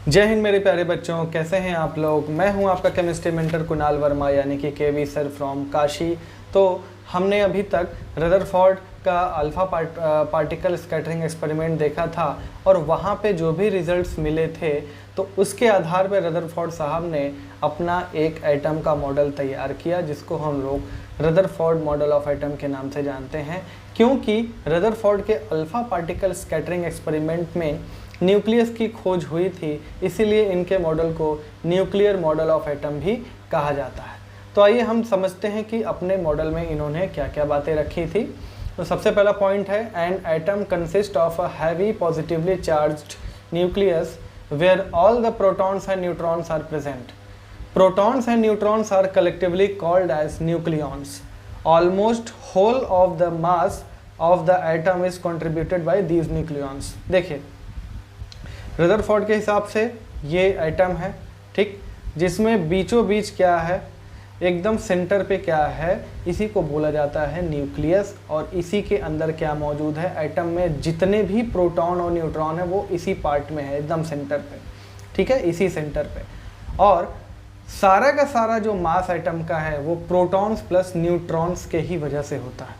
जय हिंद मेरे प्यारे बच्चों, कैसे हैं आप लोग। मैं हूं आपका केमिस्ट्री मेंटर कुणाल वर्मा यानी कि केवी सर फ्रॉम काशी। तो हमने अभी तक रदरफोर्ड का अल्फ़ा पार्टिकल स्कैटरिंग एक्सपेरिमेंट देखा था और वहां पे जो भी रिजल्ट्स मिले थे तो उसके आधार पर रदरफोर्ड साहब ने अपना एक एटम का मॉडल तैयार किया जिसको हम लोग रदरफोर्ड मॉडल ऑफ एटम के नाम से जानते हैं, क्योंकि रदरफोर्ड के अल्फ़ा पार्टिकल स्कैटरिंग एक्सपेरिमेंट में न्यूक्लियस की खोज हुई थी, इसीलिए इनके मॉडल को न्यूक्लियर मॉडल ऑफ एटम भी कहा जाता है। तो आइए हम समझते हैं कि अपने मॉडल में इन्होंने क्या क्या बातें रखी थी। तो सबसे पहला पॉइंट है, an atom consist of a heavy positively charged nucleus where all the protons and neutrons are present. Protons and neutrons are collectively called as nucleons. Almost whole of the mass of the atom is contributed by these nucleons. देखिए Rutherford के हिसाब से ये atom है, ठीक, जिसमें बीचों बीच क्या है, एकदम सेंटर पे क्या है, इसी को बोला जाता है न्यूक्लियस। और इसी के अंदर क्या मौजूद है, एटम में जितने भी प्रोटॉन और न्यूट्रॉन है वो इसी पार्ट में है, एकदम सेंटर पे, ठीक है, इसी सेंटर पे। और सारा का सारा जो मास एटम का है वो प्रोटॉन्स प्लस न्यूट्रॉन्स के ही वजह से होता है।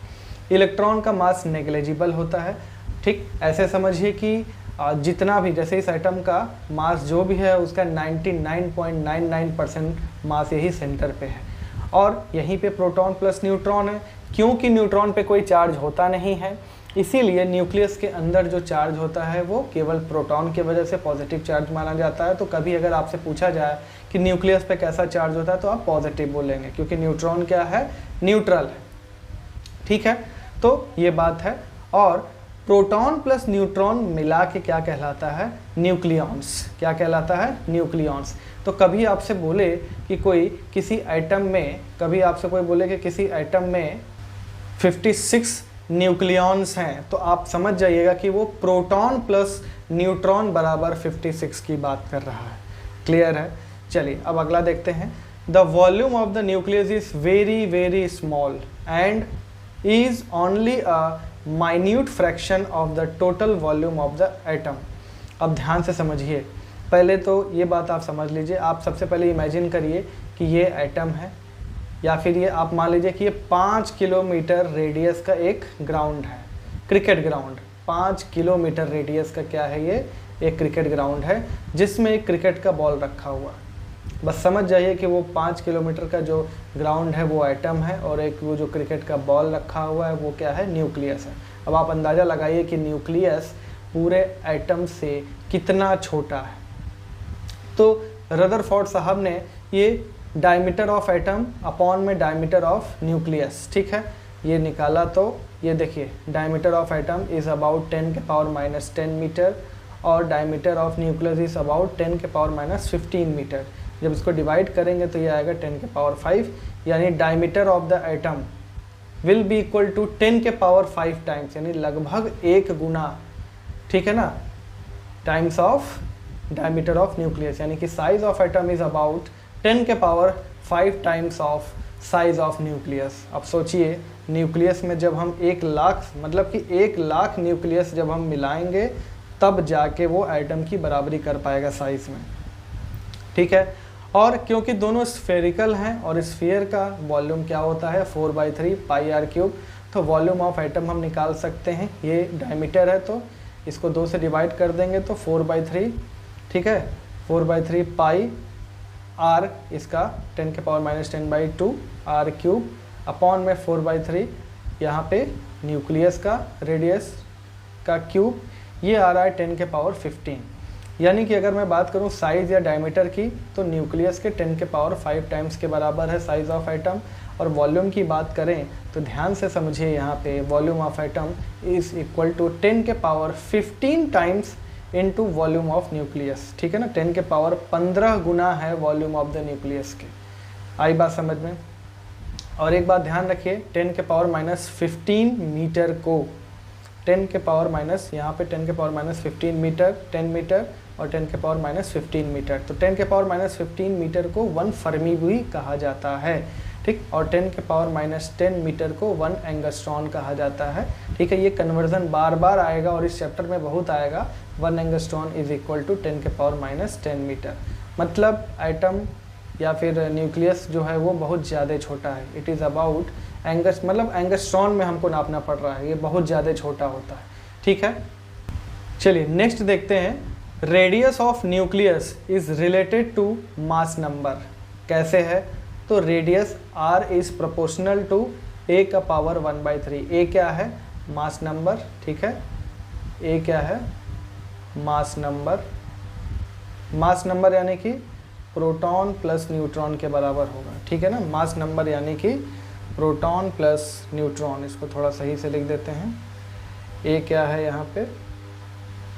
इलेक्ट्रॉन का मास नेग्लिजिबल होता है, ठीक। ऐसे समझिए कि जितना भी, जैसे इस एटम का मास जो भी है उसका 99.99% मास यही सेंटर पे है और यहीं पे प्रोटॉन प्लस न्यूट्रॉन है। क्योंकि न्यूट्रॉन पे कोई चार्ज होता नहीं है, इसीलिए न्यूक्लियस के अंदर जो चार्ज होता है वो केवल प्रोटॉन की वजह से पॉजिटिव चार्ज माना जाता है। तो कभी अगर आपसे पूछा जाए कि न्यूक्लियस पे कैसा चार्ज होता है तो आप पॉजिटिव बोलेंगे, क्योंकि न्यूट्रॉन क्या है, न्यूट्रल है, ठीक है। तो ये बात है। और प्रोटॉन प्लस न्यूट्रॉन मिला के क्या कहलाता है, न्यूक्लियॉन्स। क्या कहलाता है, न्यूक्लियॉन्स। तो कभी आपसे बोले कि कोई किसी एटम में, कभी आपसे कोई बोले कि किसी एटम में 56 न्यूक्लियॉन्स हैं, तो आप समझ जाइएगा कि वो प्रोटॉन प्लस न्यूट्रॉन बराबर 56 की बात कर रहा है। क्लियर है। चलिए अब अगला देखते हैं। The volume of the nucleus is very very small and is only a minute fraction of the total volume of the atom. अब ध्यान से समझिए, पहले तो ये बात आप समझ लीजिए। आप सबसे पहले इमेजिन करिए कि ये एटम है, या फिर ये आप मान लीजिए कि ये 5 किलोमीटर रेडियस का एक ग्राउंड है, क्रिकेट ग्राउंड। 5 किलोमीटर रेडियस का क्या है, ये एक क्रिकेट ग्राउंड है जिसमें एक क्रिकेट का बॉल रखा हुआ। बस समझ जाइए कि वो 5 किलोमीटर का जो ग्राउंड है वो एटम है और एक वो जो क्रिकेट का बॉल रखा हुआ है वो क्या है, न्यूक्लियस है। अब आप अंदाज़ा लगाइए कि न्यूक्लियस पूरे एटम से कितना छोटा है। तो रदरफोर्ड साहब ने ये डायमीटर ऑफ एटम अपॉन में डायमीटर ऑफ न्यूक्लियस, ठीक है, ये निकाला। तो ये देखिए diameter of atom is about 10⁻⁻10 metre और diameter of nucleus is about 10⁻⁻15 metre. जब इसको डिवाइड करेंगे तो ये आएगा 10⁵, यानी diameter of the atom will be equal to 10⁵ times, यानी लगभग 1 गुना, ठीक है ना, times of diameter of nucleus. यानी कि size of atom is about 10⁵ times of size of nucleus. अब सोचिए न्यूक्लियस में जब हम 1 लाख, मतलब कि 1 लाख न्यूक्लियस जब हम मिलाएंगे तब जाके वो एटम की बराबरी कर पाएगा साइज में, ठीक है। और क्योंकि दोनों स्फेरिकल हैं और स्फीयर का वॉल्यूम क्या होता है, 4/3 πr³, तो वॉल्यूम ऑफ एटम हम निकाल सकते हैं। ये डायमीटर है तो इसको 2 से डिवाइड कर देंगे तो 4/3, ठीक है, 4/3 पाई r, इसका 10⁻⁻10/2 r³ अपॉन में 4/3 यहाँ पे न्यूक्लियस का रेडियस का क्यूब, ये आ रहा है 10⁻15। यानी कि अगर मैं बात करूं साइज़ या डायमीटर की तो न्यूक्लियस के 10⁵ टाइम्स के बराबर है साइज़ ऑफ एटम। और वॉल्यूम की बात करें तो ध्यान से समझिए, यहाँ पे volume of atom is equal to 10⁻15 times into volume of nucleus, ठीक है ना। 10⁻15 गुना है वॉल्यूम ऑफ द न्यूक्लियस के। आई बात समझ में। और एक बात ध्यान रखिए, 10⁻⁻15 मीटर को 10⁻⁻, यहाँ पे 10⁻⁻15 मीटर, 10 मीटर और 10⁻⁻15 मीटर। तो 10⁻⁻15 मीटर को 1 फर्मी भी कहा जाता है। ठीक। और 10 के पावर माइनस 10 मीटर को 1 एंगस्ट्रॉन कहा जाता है, ठीक है। ये कन्वर्जन बार बार आएगा और इस चैप्टर में बहुत आएगा। 1 एंगस्ट्रॉन इज इक्वल टू 10 के पावर माइनस 10 मीटर, मतलब एटम या फिर न्यूक्लियस जो है वो बहुत ज़्यादा छोटा है। इट इज़ अबाउट मतलब एंगस्ट्रॉन में हमको नापना पड़ रहा है, ये बहुत ज़्यादा छोटा होता है, ठीक है। चलिए नेक्स्ट देखते हैं, radius of nucleus is related to mass number. कैसे है? तो radius r is proportional to a का पावर 1/3। a क्या है? मास नंबर, ठीक है। a क्या है? Mass number. मास नंबर यानी कि प्रोटॉन प्लस न्यूट्रॉन के बराबर होगा, ठीक है ना। मास नंबर यानी कि प्रोटॉन प्लस न्यूट्रॉन। इसको थोड़ा सही से लिख देते हैं। a क्या है यहाँ पे?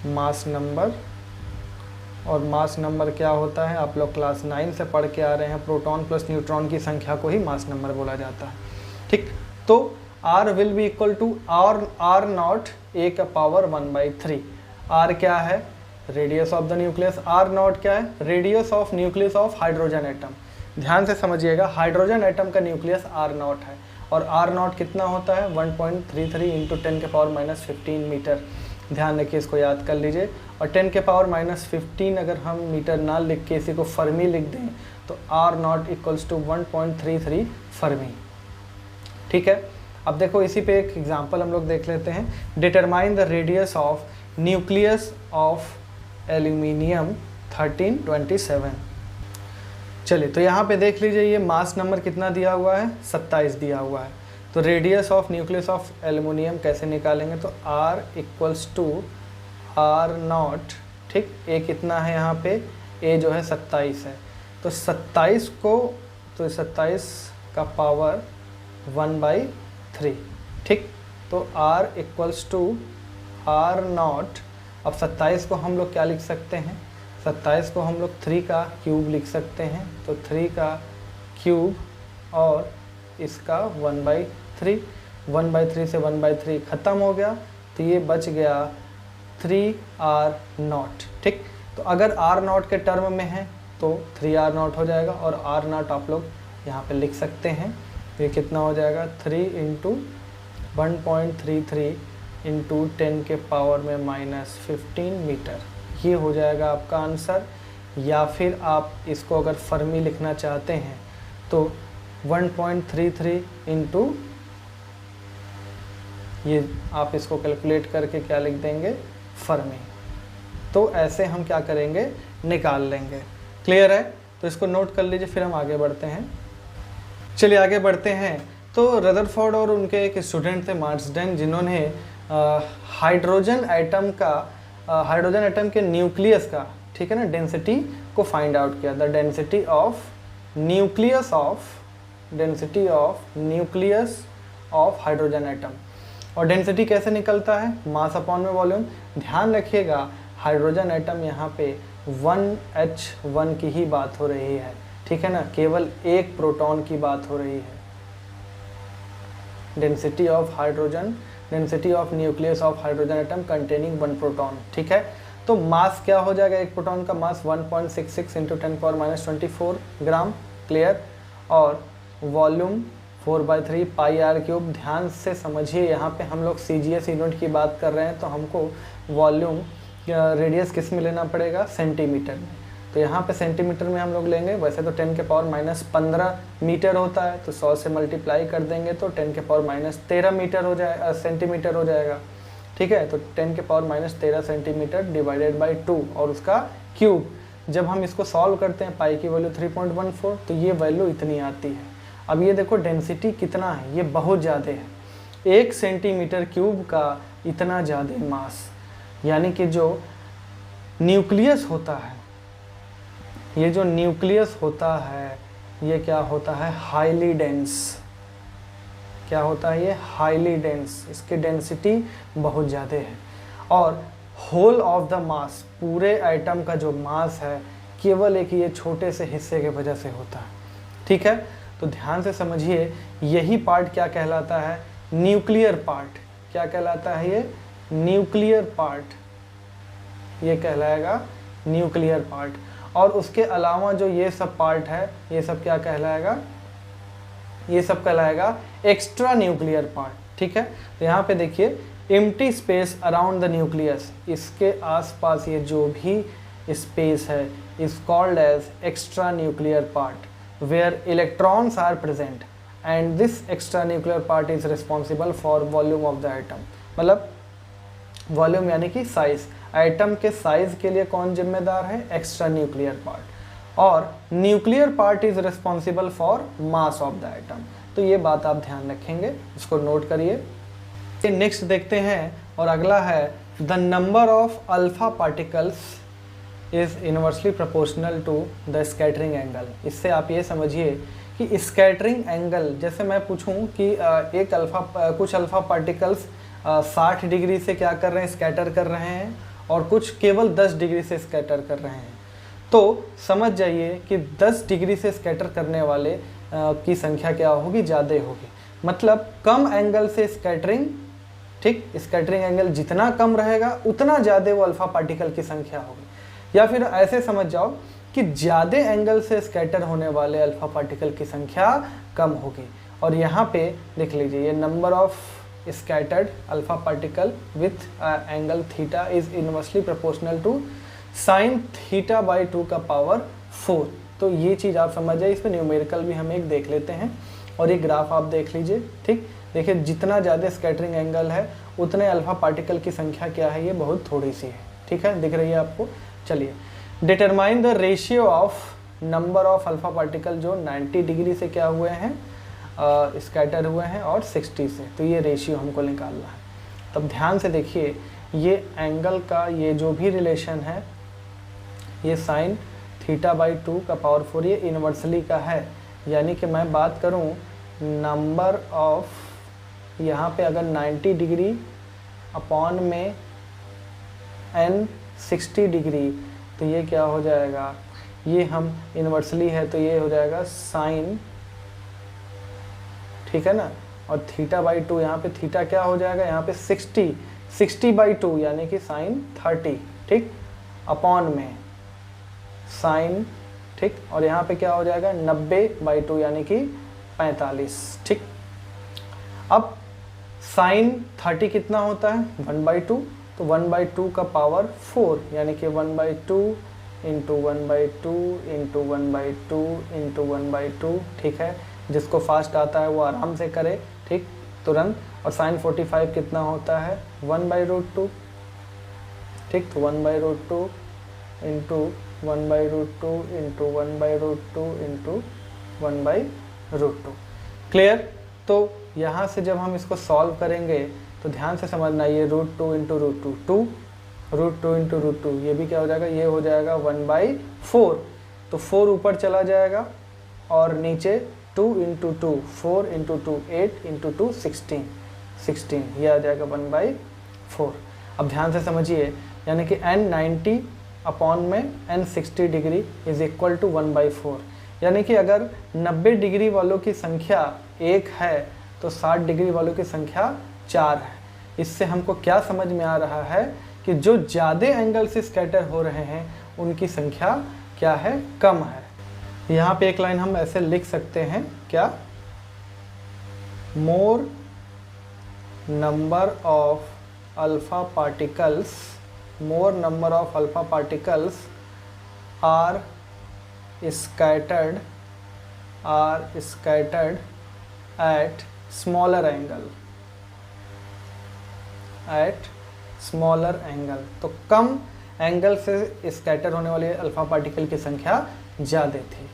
Mass number. और मास नंबर क्या होता है? आप लोग क्लास 9 से पढ़ के आ रहे हैं, प्रोटॉन प्लस न्यूट्रॉन की संख्या को ही मास नंबर बोला जाता है, ठीक। तो r will be equal to r nought a का पावर 1/3। r क्या है? Radius of the nucleus. r nought क्या है? Radius of nucleus of hydrogen atom. ध्यान से समझिएगा, हाइड्रोजन एटम का न्यूक्लियस r नॉट है और r नॉट कितना होता है? 1.33 इंटू 10 के पावर माइनस 15 मीटर। ध्यान रखिए, इसको याद कर लीजिए। और 10 के पावर माइनस 15 अगर हम मीटर ना लिख के इसी को फर्मी लिख दें तो r nought equals to 1.33 fermi, ठीक है। अब देखो इसी पे एक एग्जांपल हम लोग देख लेते हैं। Determine the radius of nucleus of aluminium 1327। चलिए तो यहाँ पे देख लीजिए, ये मास नंबर कितना दिया हुआ है? 27 दिया हुआ है। तो radius of nucleus of aluminium कैसे निकालेंगे? तो r equals to r nought, ठीक। a कितना है यहाँ पे? a जो है 27 है। तो 27 को, तो 27 का पावर 1/3, ठीक। तो r equals to r nought. अब 27 को हम लोग क्या लिख सकते हैं? 27 को हम लोग 3 का क्यूब लिख सकते हैं। तो 3 का क्यूब और इसका 1/3। 1/3 से 1/3 ख़त्म हो गया, तो ये बच गया 3r नॉट, ठीक। तो अगर r नॉट के टर्म में है तो 3r नॉट हो जाएगा और r नॉट आप लोग यहाँ पे लिख सकते हैं। ये कितना हो जाएगा? 3 इंटू 1.33 इंटू 10 के पावर में माइनस 15 मीटर। ये हो जाएगा आपका आंसर। या फिर आप इसको अगर फर्मी लिखना चाहते हैं तो 1.33 इंटू, ये आप इसको कैलकुलेट करके क्या लिख देंगे? फर्मी। तो ऐसे हम क्या करेंगे? निकाल लेंगे। क्लियर है? तो इसको नोट कर लीजिए, फिर हम आगे बढ़ते हैं। चलिए आगे बढ़ते हैं। तो रदरफोर्ड और उनके एक स्टूडेंट थे मार्सडेन, जिन्होंने हाइड्रोजन एटम के न्यूक्लियस का, ठीक है ना, डेंसिटी को फाइंड आउट किया। The density of nucleus of hydrogen atom. और डेंसिटी कैसे निकलता है? मास अपॉन में वॉल्यूम। ध्यान रखिएगा, हाइड्रोजन एटम यहाँ पे 1H1 की ही बात हो रही है, ठीक है ना, केवल एक प्रोटॉन की बात हो रही है। Density of nucleus of hydrogen atom containing 1 proton, ठीक है। तो मास क्या हो जाएगा? एक प्रोटॉन का मास 1.66 इंटू 10 पावर माइनस 24 ग्राम। क्लियर? और वॉल्यूम 4/3 पाई आर क्यूब। ध्यान से समझिए, यहाँ पे हम लोग CGS यूनिट की बात कर रहे हैं, तो हमको वॉल्यूम रेडियस किस में लेना पड़ेगा? सेंटीमीटर में। तो यहाँ पे सेंटीमीटर में हम लोग लेंगे। वैसे तो 10 के पावर माइनस 15 मीटर होता है, तो 100 से मल्टीप्लाई कर देंगे तो 10 के पावर माइनस 13 मीटर हो जाएगा, सेंटीमीटर हो जाएगा, ठीक है। तो 10 के power minus 13 centimetre divided by 2 और उसका क्यूब। जब हम इसको सॉल्व करते हैं, पाई की वैल्यू 3.14, तो ये वैल्यू इतनी आती है। अब ये देखो डेंसिटी कितना है, ये बहुत ज़्यादा है। 1 सेंटीमीटर क्यूब का इतना ज़्यादा मास, यानी कि जो न्यूक्लियस होता है, ये जो न्यूक्लियस होता है, ये क्या होता है? Highly dense. क्या होता है ये? Highly dense. इसकी डेंसिटी बहुत ज़्यादा है। और होल ऑफ द मास, पूरे एटम का जो मास है, केवल एक ये छोटे से हिस्से के वजह से होता है, ठीक है। तो ध्यान से समझिए, यही पार्ट क्या कहलाता है? Nuclear part. क्या कहलाता है ये? Nuclear part. ये कहलाएगा न्यूक्लियर पार्ट। और उसके अलावा जो ये सब पार्ट है, ये सब क्या कहलाएगा? ये सब कहलाएगा एक्स्ट्रा न्यूक्लियर पार्ट। ठीक है, तो यहाँ पे देखिए empty space around the nucleus, इसके आसपास ये जो भी स्पेस है is called as extra nuclear part where electrons are present and this extra nuclear part is responsible for volume of the atom. मतलब वॉल्यूम यानी कि साइज, एटम के साइज के लिए कौन जिम्मेदार है? Extra nuclear part. और nuclear part is responsible for mass of the atom. तो ये बात आप ध्यान रखेंगे, इसको नोट करिए। नेक्स्ट देखते हैं, और अगला है the number of alpha particles is inversely proportional to the scattering angle. इससे आप ये समझिए कि स्कैटरिंग एंगल, जैसे मैं पूछूं कि कुछ अल्फा पार्टिकल्स 60 डिग्री से क्या कर रहे हैं? स्कैटर कर रहे हैं, और कुछ केवल 10 डिग्री से स्कैटर कर रहे हैं। तो समझ जाइए कि 10 डिग्री से स्कैटर करने वाले की संख्या क्या होगी? ज़्यादा होगी। मतलब कम एंगल से स्कैटरिंग, ठीक, स्कैटरिंग एंगल जितना कम रहेगा उतना ज़्यादा वो अल्फा पार्टिकल की संख्या होगी। या फिर ऐसे समझ जाओ कि ज़्यादा एंगल से स्कैटर होने वाले अल्फा पार्टिकल की संख्या कम होगी। और यहाँ पे देख लीजिए, ये number of scattered alpha particle with angle theta is inversely proportional to sine theta by 2 का पावर 4। तो ये चीज़ आप समझ जाए। इस पर न्यूमेरिकल भी हम एक देख लेते हैं, और ये ग्राफ आप देख लीजिए। ठीक, देखिए जितना ज़्यादा स्कैटरिंग एंगल है उतने अल्फा पार्टिकल की संख्या क्या है? ये बहुत थोड़ी सी है। ठीक है, दिख रही है आपको। चलिए, determine the ratio of number of alpha particle जो 90 डिग्री से क्या हुए हैं? स्कैटर हुए हैं, और 60 से। तो ये रेशियो हमको निकालना है। तब ध्यान से देखिए, ये एंगल का ये जो भी रिलेशन है, ये साइन थीटा बाई 2 का पावर 4 ये इन्वर्सली का है। यानी कि मैं बात करूं नंबर ऑफ, यहाँ पे अगर 90 डिग्री अपॉन में n 60 डिग्री, तो ये क्या हो जाएगा? ये हम इन्वर्सली है तो ये हो जाएगा साइन, ठीक है ना, और थीटा बाई 2, यहाँ पे थीटा क्या हो जाएगा? यहाँ पे 60 बाई 2 यानी कि साइन 30, ठीक, अपॉन में साइन, ठीक, और यहाँ पे क्या हो जाएगा? 90 बाई 2 यानी कि 45, ठीक। अब साइन 30 कितना होता है? 1/2, तो 1/2 का पावर 4 यानी कि 1/2 इंटू 1/2 इंटू 1/2 इंटू 1/2, ठीक है। जिसको फास्ट आता है वो आराम से करे, ठीक, तुरंत। और साइन 45 कितना होता है? 1/√2, ठीक, तो 1/√2 इंटू 1/√2 इंटू 1/√2 इंटू 1/√2। क्लियर? तो यहाँ से जब हम इसको सॉल्व करेंगे तो ध्यान से समझना, ये √2 इंटू √2, 2 √2 इंटू √2, ये भी क्या हो जाएगा? ये हो जाएगा 1/4। तो 4 ऊपर चला जाएगा, और नीचे 2 इंटू 2, 4 इंटू 2, 8 इंटू 2, 16, ये आ जाएगा 1/4। अब ध्यान से समझिए, यानी कि n 90 अपॉन में n 60 degree is equal to 1/4। यानी कि अगर 90 डिग्री वालों की संख्या 1 है तो 60 डिग्री वालों की संख्या 4 है। इससे हमको क्या समझ में आ रहा है कि जो ज़्यादा एंगल से स्कैटर हो रहे हैं उनकी संख्या क्या है? कम है। यहाँ पे एक लाइन हम ऐसे लिख सकते हैं, क्या? मोर number of alpha particles are scattered at smaller angle। तो कम एंगल से स्कैटर होने वाले अल्फा पार्टिकल की संख्या ज़्यादा थी।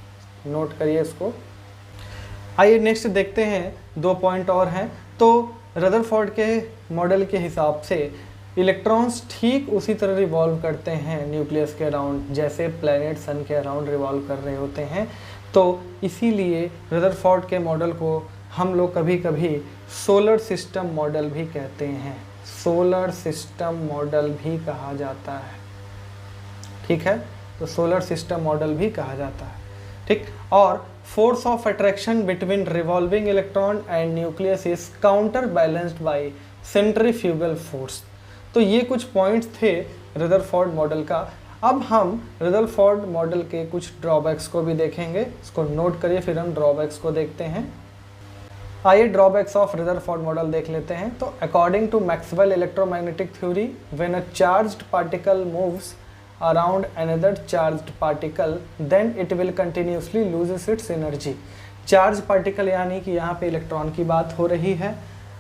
नोट करिए इसको। आइए नेक्स्ट देखते हैं, 2 पॉइंट और हैं। तो रदरफोर्ड के मॉडल के हिसाब से इलेक्ट्रॉन्स ठीक उसी तरह रिवॉल्व करते हैं न्यूक्लियस के अराउंड जैसे प्लैनेट सन के अराउंड रिवॉल्व कर रहे होते हैं। तो इसीलिए रदरफोर्ड के मॉडल को हम लोग कभी कभी सोलर सिस्टम मॉडल भी कहते हैं। सोलर सिस्टम मॉडल भी कहा जाता है, ठीक है। तो सोलर सिस्टम मॉडल भी कहा जाता है, ठीक। और force of attraction between revolving electron and nucleus is counter balanced bye centrifugal force. तो ये कुछ पॉइंट्स थे रदरफोर्ड मॉडल का। अब हम रदरफोर्ड मॉडल के कुछ ड्रॉबैक्स को भी देखेंगे। इसको नोट करिए, फिर हम ड्रॉबैक्स को देखते हैं। आइए ड्रॉबैक्स ऑफ रदरफोर्ड मॉडल देख लेते हैं। तो according to Maxwell electromagnetic theory, when a charged particle moves around another charged particle then it will continuously loses its energy. Charge particle यानी कि यहाँ पे इलेक्ट्रॉन की बात हो रही है,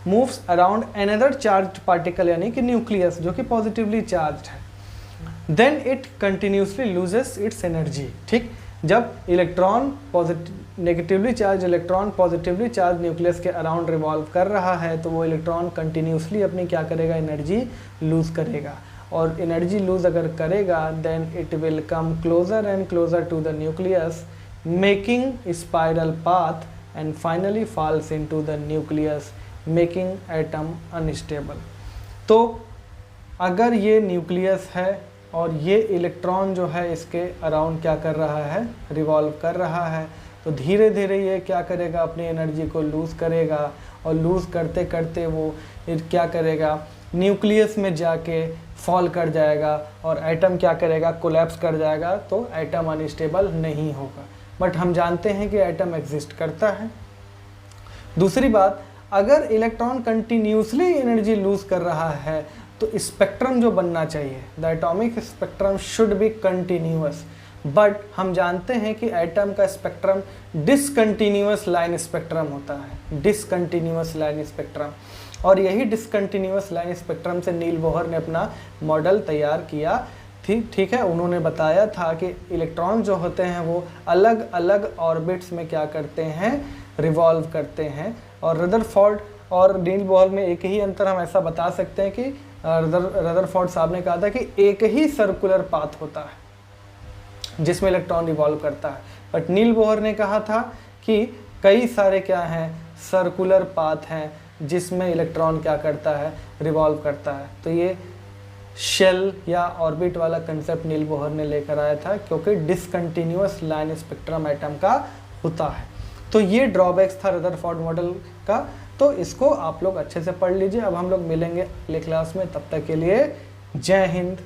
moves around another charged particle यानी कि न्यूक्लियस जो कि पॉजिटिवली चार्ज्ड है, then it continuously loses its energy. ठीक, जब electron negatively charge electron positively charge nucleus के अराउंड रिवॉल्व कर रहा है तो वो इलेक्ट्रॉन कंटिन्यूसली अपनी क्या करेगा, एनर्जी लूज करेगा। और एनर्जी लूज अगर करेगा then it will come closer and closer to the nucleus, making spiral path and finally falls into the nucleus, making atom unstable. तो अगर ये न्यूक्लियस है और ये इलेक्ट्रॉन जो है इसके अराउंड क्या कर रहा है, रिवॉल्व कर रहा है, तो धीरे धीरे ये क्या करेगा, अपनी एनर्जी को लूज़ करेगा और लूज़ करते करते वो क्या करेगा, न्यूक्लियस में जाके फॉल कर जाएगा और एटम क्या करेगा, कोलैप्स कर जाएगा। तो एटम अनस्टेबल नहीं होगा। बट हम जानते हैं कि एटम एग्जिस्ट करता है। दूसरी बात, अगर इलेक्ट्रॉन कंटिन्यूसली एनर्जी लूज कर रहा है तो स्पेक्ट्रम जो बनना चाहिए, the atomic spectrum should be continuous. But हम जानते हैं कि एटम का स्पेक्ट्रम डिसकंटिन्यूअस लाइन स्पेक्ट्रम होता है, डिसकंटिन्यूअस लाइन स्पेक्ट्रम। और यही डिसकंटिन्यूअस लाइन स्पेक्ट्रम से नील बोहर ने अपना मॉडल तैयार किया। ठीक है, उन्होंने बताया था कि इलेक्ट्रॉन जो होते हैं वो अलग अलग ऑर्बिट्स में क्या करते हैं, रिवॉल्व करते हैं। और रदरफोर्ड और नील बोहर में एक ही अंतर हम ऐसा बता सकते हैं कि रदरफोर्ड साहब ने कहा था कि एक ही सर्कुलर पाथ होता है जिसमें इलेक्ट्रॉन रिवॉल्व करता है, बट नील बोहर ने कहा था कि कई सारे क्या हैं, सर्कुलर पाथ हैं जिसमें इलेक्ट्रॉन क्या करता है, रिवॉल्व करता है। तो ये शेल या ऑर्बिट वाला कंसेप्ट नील बोहर ने लेकर आया था, क्योंकि डिसकंटिन्यूअस लाइन स्पेक्ट्रम एटम का होता है। तो ये ड्रॉबैक्स था रदरफोर्ड मॉडल का। तो इसको आप लोग अच्छे से पढ़ लीजिए। अब हम लोग मिलेंगे अगले क्लास में, तब तक के लिए जय हिंद।